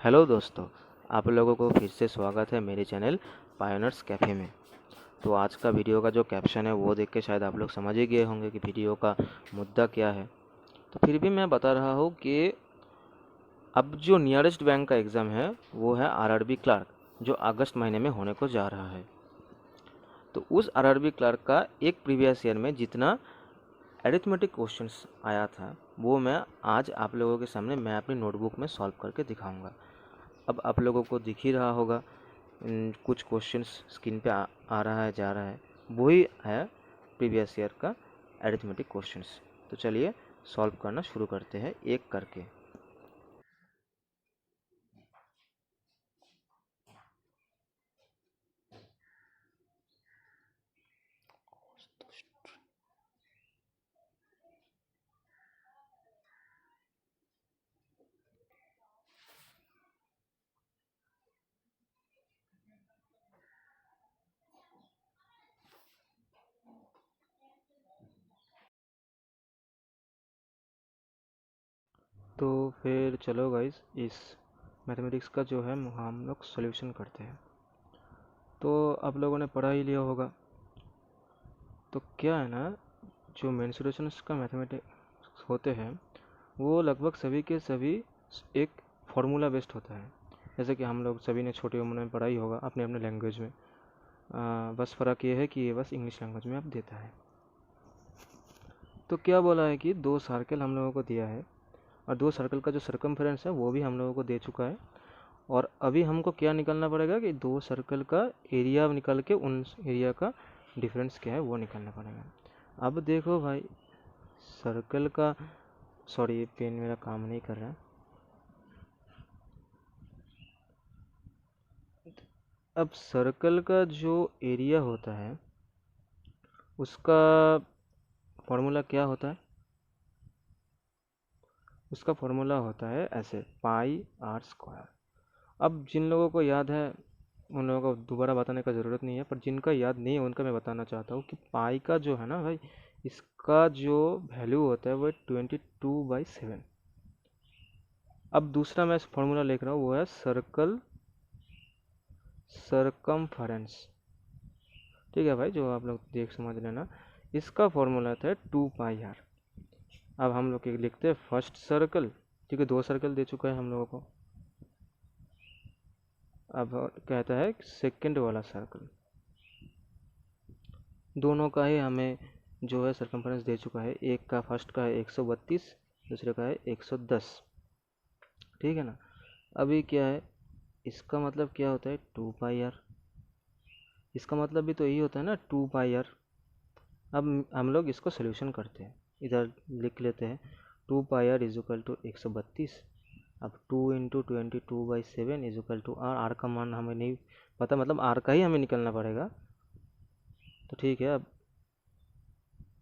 Hello दोस्तों, आप लोगों को फिर से स्वागत है मेरे चैनल पायोनियर्स कैफ़े में। तो आज का वीडियो का जो कैप्शन है वो देख के शायद आप लोग समझ ही गए होंगे कि वीडियो का मुद्दा क्या है। तो फिर भी मैं बता रहा हूँ कि अब जो नियरेस्ट बैंक का एग्ज़ाम है वो है आरआरबी क्लर्क, जो अगस्त महीने में होने को जा रहा है। तो उस आरआरबी क्लर्क का एक प्रीवियस ईयर में जितना एरिथमेटिक क्वेश्चंस आया था वो मैं आज आप लोगों के सामने मैं अपनी नोटबुक में सॉल्व करके दिखाऊंगा। अब आप लोगों को दिख ही रहा होगा, कुछ क्वेश्चंस स्क्रीन पे आ रहा है, जा रहा है, वही है प्रीवियस ईयर का एरिथमेटिक क्वेश्चंस। तो चलिए सॉल्व करना शुरू करते हैं एक करके। तो फिर चलो गाइस, इस मैथमेटिक्स का जो है हम लोग सॉल्यूशन करते हैं। तो आप लोगों ने पढ़ा ही लिया होगा। तो क्या है ना, जो मेंसुरेशंस का मैथमेटिक्स होते हैं वो लगभग सभी के सभी एक फार्मूला बेस्ड होता है। जैसे कि हम लोग सभी ने छोटी उम्र में पढ़ा ही होगा अपने अपने लैंग्वेज में। बस फ़र्क ये है कि ये बस इंग्लिश लैंग्वेज में अब देता है। तो क्या बोला है कि दो सर्कल हम लोगों को दिया है और दो सर्कल का जो सरकमफ्रेंस है वो भी हम लोगों को दे चुका है। और अभी हमको क्या निकालना पड़ेगा कि दो सर्कल का एरिया निकाल के उन एरिया का डिफरेंस क्या है वो निकालना पड़ेगा। अब देखो भाई, सर्कल का, सॉरी ये पेन मेरा काम नहीं कर रहा है। अब सर्कल का जो एरिया होता है उसका फॉर्मूला क्या होता है? उसका फॉर्मूला होता है ऐसे, पाई आर स्क्वायर। अब जिन लोगों को याद है उन लोगों को दोबारा बताने का ज़रूरत नहीं है, पर जिनका याद नहीं है उनका मैं बताना चाहता हूँ कि पाई का जो है ना भाई, इसका जो वैल्यू होता है वो 22/7। अब दूसरा मैं फॉर्मूला लिख रहा हूँ, वो है सर्कल सरकमफरेंस। ठीक है भाई, जो आप लोग देख समझ लेना। इसका फॉर्मूला था 2 पाई आर। अब हम लोग लिखते हैं फर्स्ट सर्कल, ठीक है, दो सर्कल दे चुका है हम लोगों को। अब कहता है सेकंड वाला सर्कल, दोनों का ही हमें जो है सरकमफरेंस दे चुका है। एक का फर्स्ट का है 132, दूसरे का है 110। ठीक है ना। अभी क्या है, इसका मतलब क्या होता है 2 पाई आर। इसका मतलब भी तो यही होता है ना 2 पाई आर। अब हम लोग इसको सोल्यूशन करते हैं, इधर लिख लेते हैं 2 pi R is equal to 132। अब 2 × 22/7 is equal to R. R का मान हमें नहीं पता, मतलब आर का ही हमें निकलना पड़ेगा। तो ठीक है, अब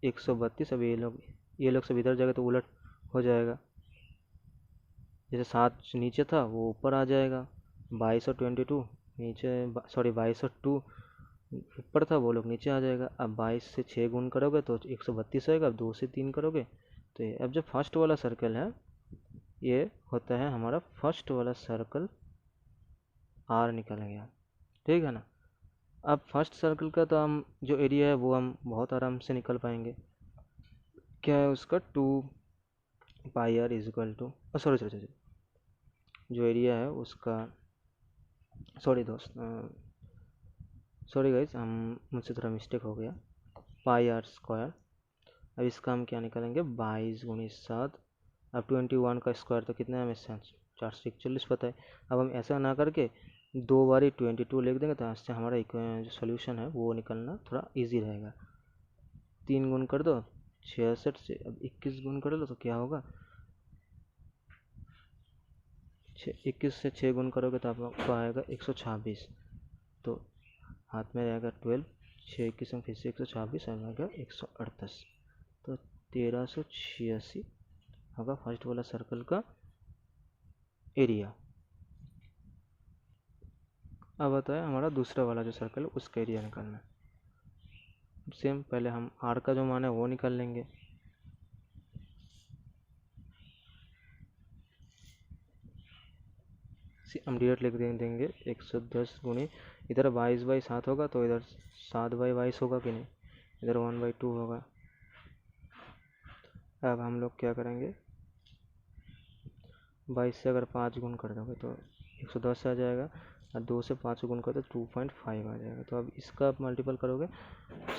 132, अब ये लोग सब इधर जाएगा तो उलट हो जाएगा। जैसे 7 नीचे था वो ऊपर आ जाएगा, 22 और 22 नीचे, सॉरी 22 और 2 ऊपर था वो लोग नीचे आ जाएगा। अब 22 से 6 गुण करोगे तो 132 आएगा। अब 2 से 3 करोगे तो ये, अब जो फर्स्ट वाला सर्कल है ये होता है हमारा फर्स्ट वाला सर्कल, आर निकल गया। ठीक है ना। अब फर्स्ट सर्कल का तो हम जो एरिया है वो हम बहुत आराम से निकल पाएंगे। क्या है उसका 2 pi R is equal to, sorry sorry sorry, जो एरिया है उसका, सॉरी दोस्त, सॉरी गाइज, हम मुझसे थोड़ा मिस्टेक हो गया। पाई आर स्क्वायर। अब इसका हम क्या निकालेंगे, 22 × 7। अब 21 का स्क्वायर तो कितना है हमें, 441 पता है। अब हम ऐसा ना करके 2 बारी 22 लिख देंगे तो इससे हमारा जो सोल्यूशन है वो निकलना थोड़ा इजी रहेगा। 3 गुण कर दो 66 से, अब 21 गुण कर लो तो क्या होगा, 21 से 6 गुण करोगे तो आपको आएगा 126। तो हाथ में रहेगा 12, 6 21 में फिर से 126 आएगा 138। तो 1386 होगा फर्स्ट वाला सर्कल का एरिया। अब बताया हमारा दूसरा वाला जो सर्कल है उसका एरिया निकालना है। सेम, पहले हम आर का जो मान है वो निकाल लेंगे। हम डायरेक्ट लिख देंगे 110 गुणे, इधर 22/7 होगा तो इधर 7/22 होगा कि नहीं, इधर 1/2 होगा। अब हम लोग क्या करेंगे, 22 से अगर 5 गुण कर दोगे तो 110 आ जाएगा, और 2 से 5 गुण कर दो 2.5 आ जाएगा। तो अब इसका आप मल्टीपल करोगे,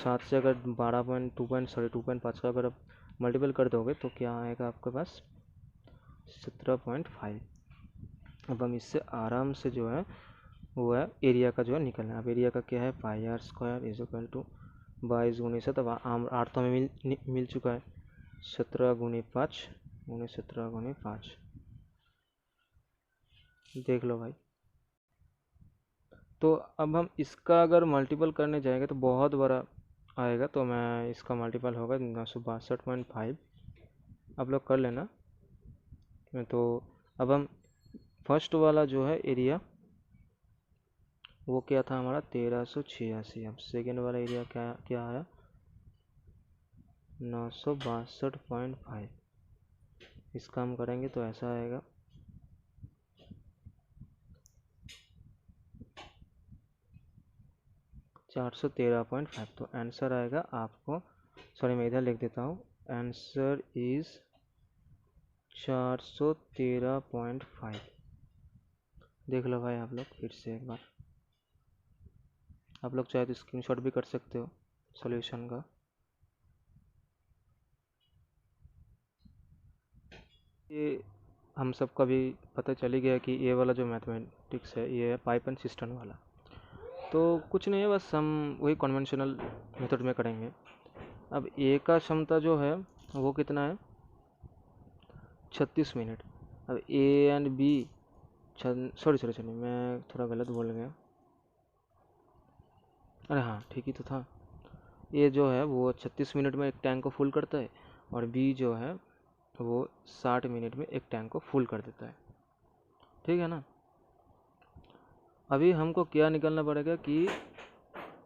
7 से अगर 2.5 का अगर आप मल्टीपल कर दोगे तो क्या आएगा आपके पास, 17.5। अब हम इससे आराम से जो है वो है एरिया का जो है निकलना है। अब एरिया का क्या है, pi R square is equal to 22 गुणे 7, अब आठ तो हमें मिल चुका है, 17 गुणे 5 गुणे 17 गुणे 5, देख लो भाई। तो अब हम इसका अगर मल्टीपल करने जाएंगे तो बहुत बड़ा आएगा, तो मैं इसका मल्टीपल होगा 962.5, आप लोग कर लेना। तो अब हम फर्स्ट वाला जो है एरिया वो क्या था हमारा 1386, अब सेकेंड वाला एरिया क्या क्या आया 962.5, इसका हम करेंगे तो ऐसा आएगा 413.5। तो आंसर आएगा आपको, सॉरी मैं इधर लिख देता हूँ, आंसर इज 413.5। देख लो भाई आप लोग फिर से एक बार, आप लोग चाहे तो स्क्रीनशॉट भी कर सकते हो सॉल्यूशन का। ये हम सबका भी पता चली गया कि ये वाला जो मैथमेटिक्स है ये है पाइपन सिस्टम वाला। तो कुछ नहीं है, बस हम वही कन्वेंशनल मेथड में करेंगे। अब ए का क्षमता जो है वो कितना है 36 मिनट। अब ए एंड बी, सॉरी मैं थोड़ा गलत बोल गया, अरे हाँ ठीक ही तो था। ए जो है वो 36 मिनट में एक टैंक को फुल करता है, और बी जो है वो 60 मिनट में एक टैंक को फुल कर देता है, ठीक है ना। अभी हमको क्या निकालना पड़ेगा कि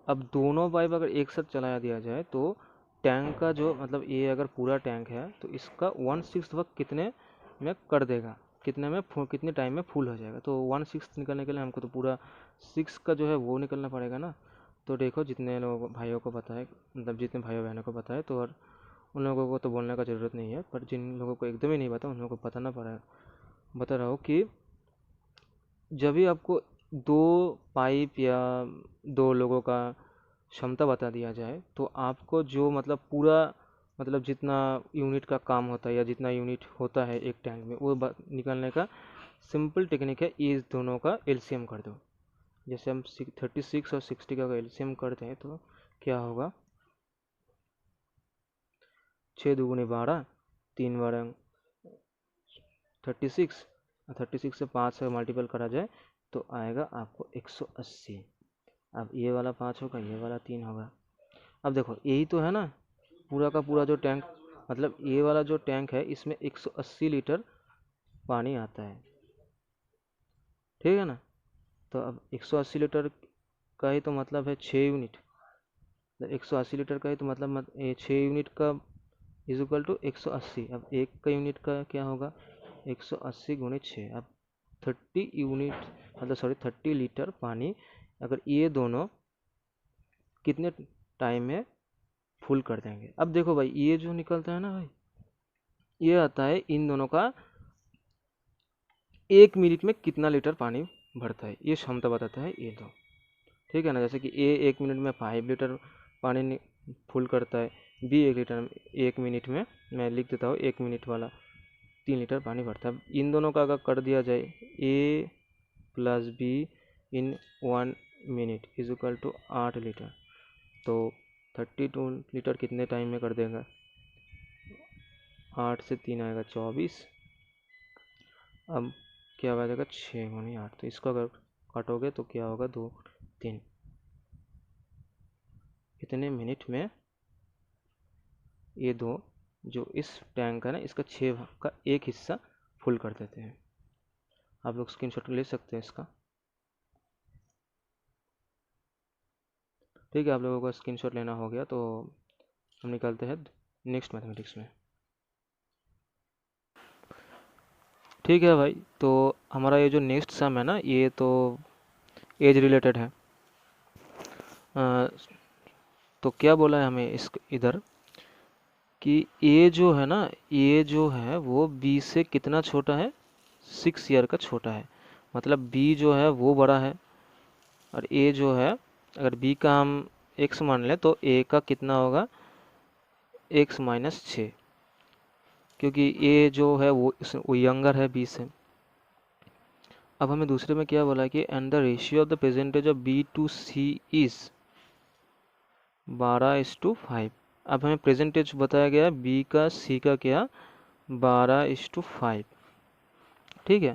अब दोनों पाइप अगर एक साथ चलाया दिया जाए तो टैंक का जो मतलब ये अगर पूरा टैंक है तो इसका 1/6 वक्त कितने में कर देगा, कितने में कितने टाइम में फुल हो जाएगा। तो 1/6 निकलने के लिए हमको तो पूरा 6 का जो है वो निकलना पड़ेगा ना। तो देखो जितने लोगों भाइयों को पता है, मतलब जितने भाइयों बहनों को पता है तो, और उन लोगों को तो बोलने का ज़रूरत नहीं है, पर जिन लोगों को एकदम ही नहीं पता उन लोगों को बताना पड़ा, बता रहा हूँ कि जब भी आपको दो पाइप या दो लोगों का क्षमता बता दिया जाए तो आपको जो मतलब पूरा मतलब जितना यूनिट का काम होता है या जितना यूनिट होता है एक टैंक में वो निकालने का सिंपल टेक्निक है, इस दोनों का एलसीएम कर दो। जैसे हम 36 और 60 का एलसीएम करते हैं तो क्या होगा, 6 दूगुने 12, 3 बारह 36, 36 से 5 से मल्टीपल करा जाए तो आएगा आपको 180। अब ये वाला 5 होगा, ये वाला 3 होगा। अब देखो यही तो है ना पूरा का पूरा जो टैंक, मतलब ये वाला जो टैंक है इसमें 180 लीटर पानी आता है, ठीक है ना। तो अब 180 लीटर का ही तो मतलब है 6 यूनिट, 180 लीटर का ही तो मतलब 6 यूनिट का इज इक्वल टू 180। अब एक का यूनिट का क्या होगा 180 गुणे 6, अब 30 यूनिट मतलब सॉरी 30 लीटर पानी अगर ये दोनों कितने टाइम में फुल कर देंगे। अब देखो भाई ये जो निकलता है ना भाई, ये आता है इन दोनों का 1 मिनट में कितना लीटर पानी भरता है, ये क्षमता बताता है ये दो, ठीक है ना। जैसे कि ए 1 मिनट में 5 लीटर पानी फुल करता है, बी 1 लीटर 1 मिनट में, मैं लिख देता हूँ 1 मिनट वाला 3 लीटर पानी भरता है। इन दोनों का अगर कर दिया जाए A plus B in 1 minute is equal to 8 litre, तो 32 लीटर कितने टाइम में कर देगा, 8 से 3 आएगा 24। अब क्या आ जाएगा 6 गुनी 8, तो इसको अगर काटोगे तो क्या होगा 2 3, कितने मिनट में ये दो जो इस टैंक है ना इसका 6 भाग का एक हिस्सा फुल कर देते हैं। आप लोग स्क्रीनशॉट ले सकते हैं इसका, ठीक है। आप लोगों को स्क्रीनशॉट लेना हो गया तो हम निकलते हैं नेक्स्ट मैथमेटिक्स में। ठीक है भाई, तो हमारा ये जो नेक्स्ट सम है ना, ये तो एज रिलेटेड है। अ, तो क्या बोला है हमें इस इधर कि ए जो है ना, ए जो है वो बी से कितना छोटा है, 6 ईयर का छोटा है। मतलब बी जो है वो बड़ा है, और ए जो है, अगर बी का हम एक्स मान लें तो ए का कितना होगा, x-6, क्योंकि ए जो है वो यंगर है बी से। अब हमें दूसरे में क्या बोला है कि and the ratio of the percentage of B to C is 12:5। अब हमें प्रेजेंटेज बताया गया बी का सी का क्या, 12:5। ठीक है।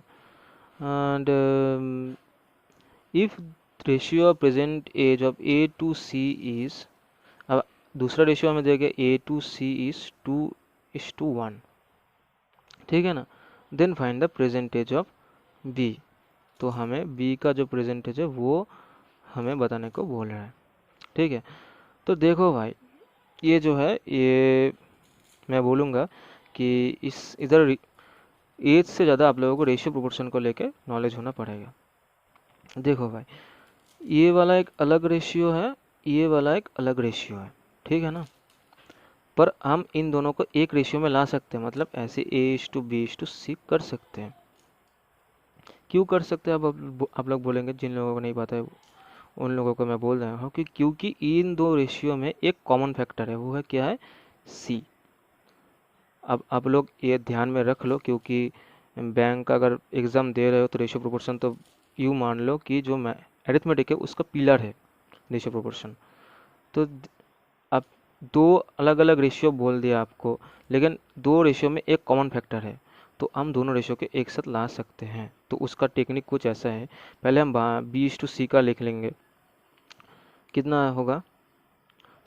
And if ratio of present age of A to C is, अब दूसरा रेशियो हमें दिया गया ए टू सी इज 2:1। ठीक है ना। Then find the present age of B. तो हमें बी का जो प्रेजेंटेज है वो हमें बताने को बोल रहा है। ठीक है। तो देखो भाई, ये जो है ये मैं बोलूँगा कि इस इधर एज से ज़्यादा आप लोगों को रेशियो प्रोपोर्शन को लेके नॉलेज होना पड़ेगा। देखो भाई, ये वाला एक अलग रेशियो है, ये वाला एक अलग रेशियो है। ठीक है ना। पर हम इन दोनों को एक रेशियो में ला सकते हैं, मतलब ऐसे A:B:C कर सकते हैं। क्यों कर सकते हैं, अब आप लोग बोलेंगे, जिन लोगों को नहीं पता है उन लोगों को मैं बोल रहा हूँ कि क्योंकि इन दो रेशियो में एक कॉमन फैक्टर है, वो है क्या है, सी। अब आप लोग ये ध्यान में रख लो, क्योंकि बैंक का अगर एग्ज़ाम दे रहे हो तो रेशियो प्रोपोर्शन तो यूँ मान लो कि जो एरिथमेटिक है उसका पिलर है रेशियो प्रोपोर्शन। तो अब दो अलग अलग रेशियो बोल दिया आपको, लेकिन दो रेशियो में एक कॉमन फैक्टर है, तो हम दोनों रेशियो के एक साथ ला सकते हैं। तो उसका टेक्निक कुछ ऐसा है, पहले हम B:C का लिख लेंगे। कितना होगा,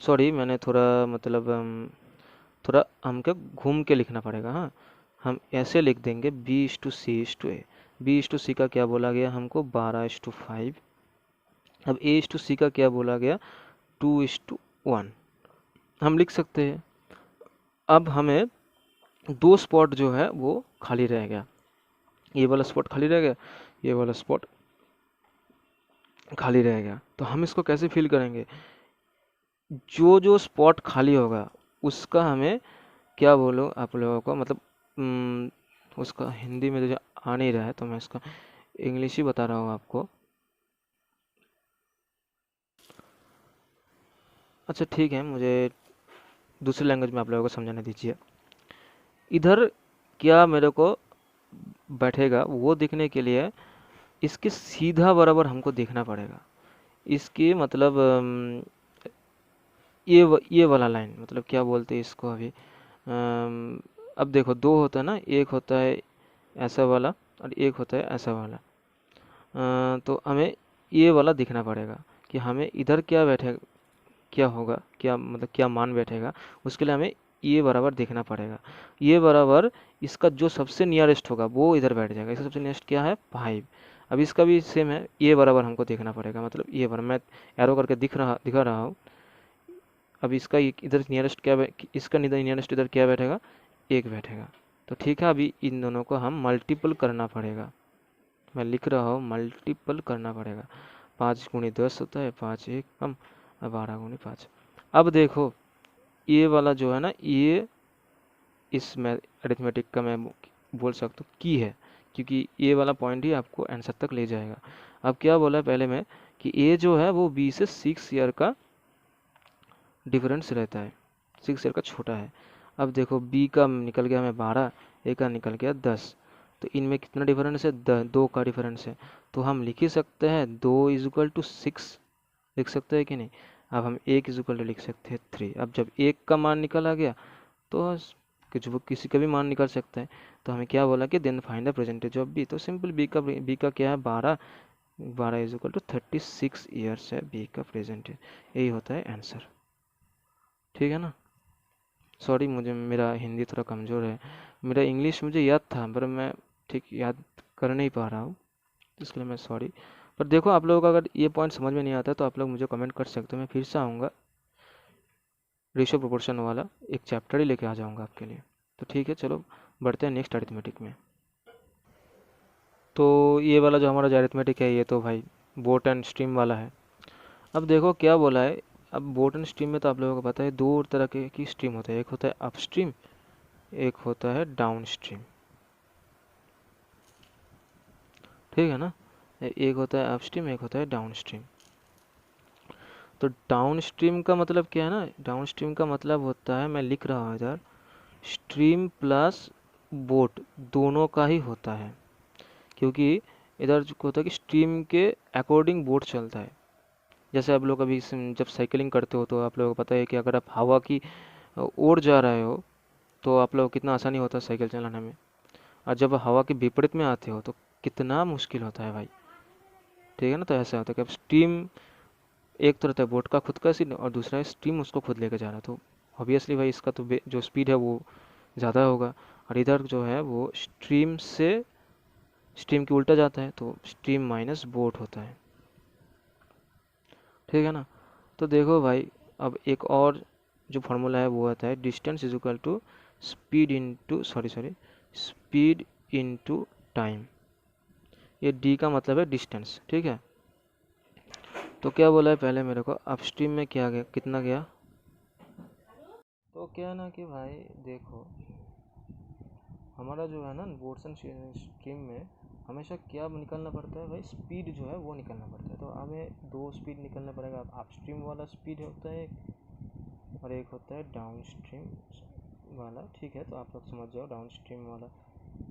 सॉरी मैंने थोड़ा मतलब थोड़ा हमको घूम के लिखना पड़ेगा। हाँ, हम ऐसे लिख देंगे B:C:A। B:C का क्या बोला गया हमको, 12:5। अब A:C का क्या बोला गया, 2:1। हम लिख सकते हैं। अब हमें दो स्पॉट जो है वो खाली रह गया, ये वाला स्पॉट खाली रह गया, ये वाला स्पॉट खाली रह गया। तो हम इसको कैसे फिल करेंगे, जो जो स्पॉट खाली होगा उसका हमें क्या बोलो आप लोगों को, मतलब उसका हिंदी में जो आ नहीं रहा है तो मैं इसका इंग्लिश ही बता रहा हूँ आपको। अच्छा ठीक है, मुझे दूसरी लैंग्वेज में आप लोगों को समझाने दीजिए। इधर क्या मेरे को बैठेगा वो देखने के लिए इसके सीधा बराबर हमको देखना पड़ेगा। इसके मतलब ये वाला लाइन, मतलब क्या बोलते हैं इसको अभी, अब देखो दो होता है ना, एक होता है ऐसा वाला और एक होता है ऐसा वाला। तो हमें ये वाला दिखना पड़ेगा कि हमें इधर क्या बैठेगा, क्या होगा, क्या मतलब क्या मान बैठेगा, उसके लिए हमें ये बराबर देखना पड़ेगा। ये बराबर इसका जो सबसे नियरेस्ट होगा वो इधर बैठ जाएगा। इसका सबसे नियरेस्ट क्या है, 5। अब इसका भी सेम है, ये बराबर हमको देखना पड़ेगा, मतलब ये बराबर मैं एरो करके दिखा रहा हूँ। अब इसका इधर नियरेस्ट क्या इसका नियरेस्ट इधर क्या बैठेगा, एक बैठेगा। तो ठीक है, अभी इन दोनों को हम मल्टीपल करना पड़ेगा। मैं लिख रहा हूँ मल्टीपल करना पड़ेगा। 5×10 होता है, 5 1 कम, 12×5। अब देखो ये वाला जो है ना, ये इस मैं अरिथमेटिक का मैं बोल सकता हूँ की है, क्योंकि ये वाला पॉइंट ही आपको आंसर तक ले जाएगा। अब क्या बोला है पहले में कि ए जो है वो बी से 6 ईयर का डिफरेंस रहता है, 6 ईयर का छोटा है। अब देखो बी का निकल गया हमें 12, ए का निकल गया 10। तो इनमें कितना डिफरेंस है, 2 का डिफरेंस है। तो हम लिख ही सकते हैं 2=6, लिख सकते हैं कि नहीं। अब हम 1 लिख सकते हैं 3। अब जब एक का मान निकल आ गया तो कुछ वो किसी का भी मान निकल सकता है। तो हमें क्या बोला कि then find the present age of B. तो सिंपल बी का क्या है, 12, 36 ईयर्स है बी का प्रेजेंटेज। यही होता है आंसर। ठीक है ना। सॉरी, मुझे मेरा हिंदी थोड़ा कमज़ोर है, मेरा इंग्लिश मुझे याद था पर मैं ठीक याद कर नहीं पा रहा हूँ, इसके लिए मैं सॉरी। पर देखो आप लोगों को अगर ये पॉइंट समझ में नहीं आता तो आप लोग मुझे कमेंट कर सकते हो, मैं फिर से आऊँगा, रेशियो प्रोपोर्शन वाला एक चैप्टर ही लेके आ जाऊँगा आपके लिए। तो ठीक है, चलो बढ़ते हैं नेक्स्ट अरिथमेटिक में। तो ये वाला जो हमारा जो अरिथमेटिक है ये तो भाई बोट एंड स्ट्रीम वाला है। अब देखो क्या बोला है। अब बोट एंड स्ट्रीम में तो आप लोगों को पता है दो तरह के की स्ट्रीम होता है, एक होता है अपस्ट्रीम, एक होता है डाउन स्ट्रीम। ठीक है ना, एक होता है अपस्ट्रीम, एक होता है डाउन स्ट्रीम। तो डाउन स्ट्रीम का मतलब क्या है ना, डाउन स्ट्रीम का मतलब होता है, मैं लिख रहा हूँ इधर, स्ट्रीम प्लस बोट दोनों का ही होता है। क्योंकि इधर जो होता है कि स्ट्रीम के अकॉर्डिंग बोट चलता है। जैसे आप लोग अभी जब साइकिलिंग करते हो तो आप लोगों को पता है कि अगर आप हवा की ओर जा रहे हो तो आप लोग कितना आसानी होता है साइकिल चलाने में, और जब हवा के विपरीत में आते हो तो कितना मुश्किल होता है भाई। ठीक है ना, तो ऐसा होता है कि अब स्टीम एक तो रहता है बोट का खुद का सीन, और दूसरा है स्टीम उसको खुद लेकर जा रहा है, तो ऑब्वियसली भाई इसका तो जो स्पीड है वो ज़्यादा होगा। और इधर जो है वो स्ट्रीम से स्ट्रीम की उल्टा जाता है, तो स्ट्रीम माइनस बोट होता है। ठीक है ना, तो देखो भाई अब एक और जो फार्मूला है वो आता है distance is equal to speed into speed into time. ये डी का मतलब है डिस्टेंस। ठीक है, तो क्या बोला है पहले मेरे को, अपस्ट्रीम में क्या गया, कितना गया। तो क्या है ना कि भाई देखो हमारा जो है ना बोट्स एंड स्ट्रीम में हमेशा क्या निकलना पड़ता है भाई, स्पीड जो है वो निकलना पड़ता है। तो हमें दो स्पीड निकलना पड़ेगा, अपस्ट्रीम वाला स्पीड होता है और एक होता है डाउन स्ट्रीम वाला। ठीक है, तो आप लोग समझ जाओ डाउन स्ट्रीम वाला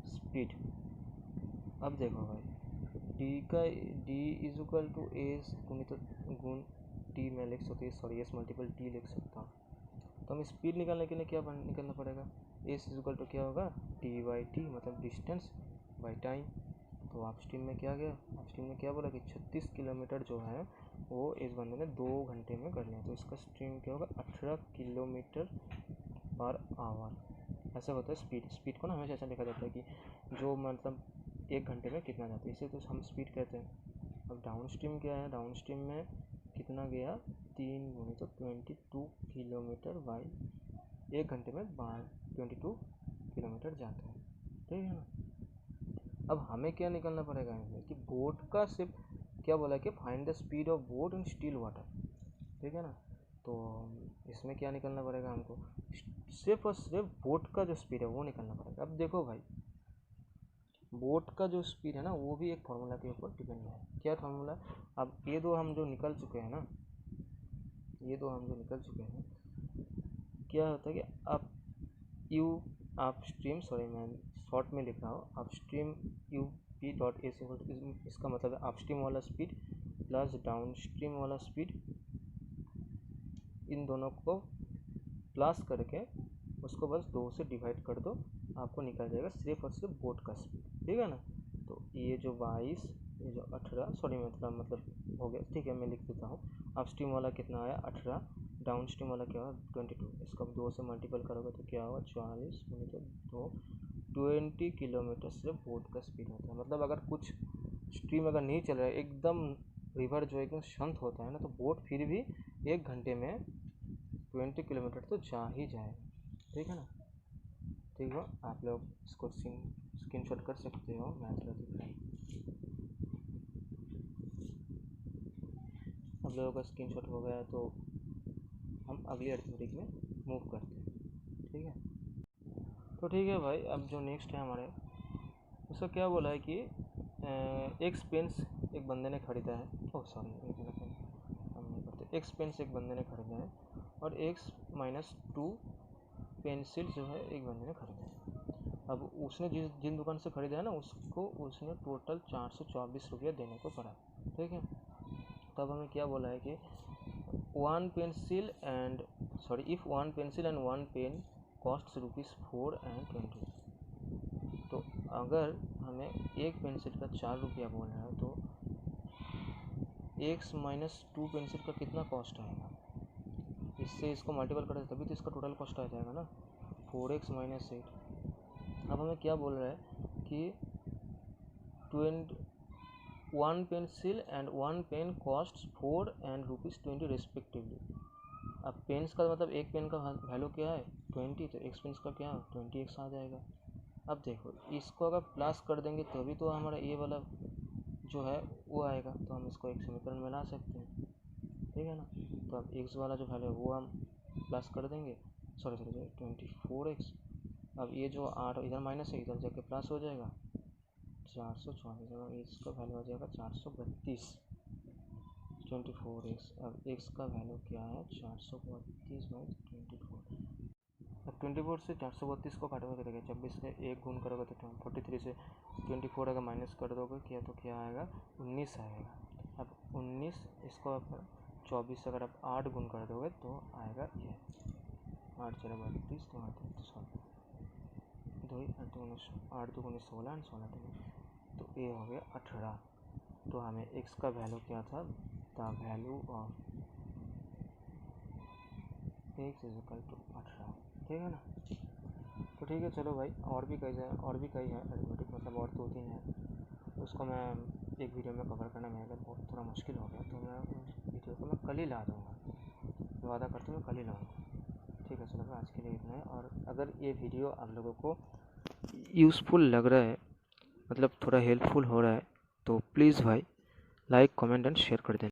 स्पीड। अब देखो भाई डी का D is equal to S गुण टी में लिख सकते, सॉरी एस मल्टीपल टी लिख सकता हूँ। तो हमें स्पीड निकालने के लिए क्या निकलना पड़ेगा, एस इज इक्वल टू क्या होगा टी बाई टी, मतलब डिस्टेंस बाई टाइम। तो अपस्ट्रीम में क्या गया, अपस्ट्रीम में क्या बोला कि 36 किलोमीटर जो है वो इस बंदे ने 2 घंटे में कर लिया। तो इसका स्ट्रीम क्या होगा 18 किलोमीटर पर आवर। ऐसा होता है स्पीड। स्पीड को ना हमेशा ऐसा लिखा जाता है कि जो मतलब 1 घंटे में कितना जाता है, इसे तो हम स्पीड कहते हैं। अब डाउन स्ट्रीम क्या है, डाउन स्ट्रीम में कितना गया 3 गुणे तो 22 किलोमीटर बाई 1 घंटे में 22 किलोमीटर जाता है। ठीक है ना, अब हमें क्या निकलना पड़ेगा इसमें कि बोट का सिर्फ क्या बोला कि find the speed of boat in still water. ठीक है ना, तो इसमें क्या निकलना पड़ेगा हमको, सिर्फ और सिर्फ बोट का जो स्पीड है वो निकलना पड़ेगा। अब देखो भाई बोट का जो स्पीड है ना वो भी एक फार्मूला के ऊपर डिपेंड है। क्या फार्मूला, अब ये दो हम जो निकल चुके हैं ना, ये दो हम जो निकल चुके हैं, क्या होता है कि अब यू अप स्ट्रीम, सॉरी मैं शॉर्ट में लिख रहा हूँ, up stream U P dot A इसका मतलब है अप स्ट्रीम वाला स्पीड प्लस डाउन स्ट्रीम वाला स्पीड, इन दोनों को प्लस करके उसको बस 2 से डिवाइड कर दो, आपको निकल जाएगा सिर्फ और सिर्फ बोट का स्पीड। ठीक है ना, तो ये जो 22 ये जो 18, सॉरी मतलब हो गया, ठीक है मैं लिख देता हूँ। अप स्ट्रीम वाला कितना आया 18, डाउन स्ट्रीम वाला क्या होगा 22, इसका 2 से मल्टीपल करोगे तो क्या होगा 44 तो 2 20 किलोमीटर से बोट का स्पीड होता है। मतलब अगर कुछ स्ट्रीम अगर नहीं चल रहा है, एकदम रिवर जो एकदम शांत होता है ना, तो बोट फिर भी 1 घंटे में 20 किलोमीटर तो जा ही जाए। ठीक है ना, ठीक हो, आप लोग इसको स्क्रीन शॉट कर सकते हो, मैं थोड़ा दिख रहा है आप लोगों का स्क्रीन शॉट हो गया, तो हम अगली अर्थमेटिक में मूव करते हैं। ठीक है, तो ठीक है भाई, अब जो नेक्स्ट है हमारे उसका क्या बोला है कि एक पेंस एक बंदे ने खरीदा है, ओह सॉरी एक मिनट हम नहीं पढ़ते, एक पेंस एक बंदे ने खरीदा है और x-2 पेंसिल जो है एक बंदे ने खरीदा है। अब उसने जिन दुकान से खरीदा है ना उसको उसने टोटल 424 रुपया देने को पड़ा। ठीक है, तब हमें क्या बोला है कि one pencil and sorry if one pencil and one pen cost ₹4 and 20। तो अगर हमें एक पेंसिल का 4 रुपया बोल रहा है तो x-2 पेंसिल का कितना कॉस्ट आएगा, इससे इसको मल्टीपल करें तभी तो इसका टोटल कॉस्ट आ जाएगा ना 4x - 8। अब हमें क्या बोल रहा है कि 1 pencil and 1 pen cost 4 and ₹20 respectively. अब पेन्स का मतलब एक पेन का वैल्यू क्या है 20, तो एक पेन्स का क्या 20x आ जाएगा। अब देखो इसको अगर प्लस कर देंगे तो भी तो हमारा ये वाला जो है वो आएगा, तो हम इसको एक समीकरण में ला सकते हैं, ठीक है ना। तो अब x वाला जो वैल्यू है वो हम प्लस कर देंगे, सॉरी 24x। अब ये जो 8 इधर माइनस है, इधर जाके प्लस हो जाएगा 424, इसका वैल्यू हो जाएगा 432 24x। अब x का वैल्यू क्या है 432 बाई 24। अब 24 से 432 को काटोगे तो 26 से 1 गुण करोगे तो 43 से 24 अगर माइनस कर दोगे क्या तो क्या आएगा 19 आएगा। अब 19 इसको आप 24 से अगर आप 8 गुण कर दोगे तो आएगा ये 8 4 32 तो 2 8 2 19 16 एंड 16 तो ये हो गया 18। तो हमें x का वैल्यू क्या था, the value of x is equal to 18, ठीक है ना। तो ठीक है चलो भाई, और भी कई है अरिथमेटिक, मतलब और 2-3 है, उसको मैं एक वीडियो में कवर करना मेरे लिए बहुत थोड़ा मुश्किल हो गया, तो मैं उस वीडियो को मैं कल ही ला दूँगा, वादा करता हूँ मैं कल ही लाऊँगा। ठीक है चलो आज के लिए इतना है। और अगर ये वीडियो आप लोगों को यूज़फुल लग रहा है, मतलब थोड़ा हेल्पफुल हो रहा है, तो प्लीज़ भाई लाइक कमेंट एंड शेयर कर देना।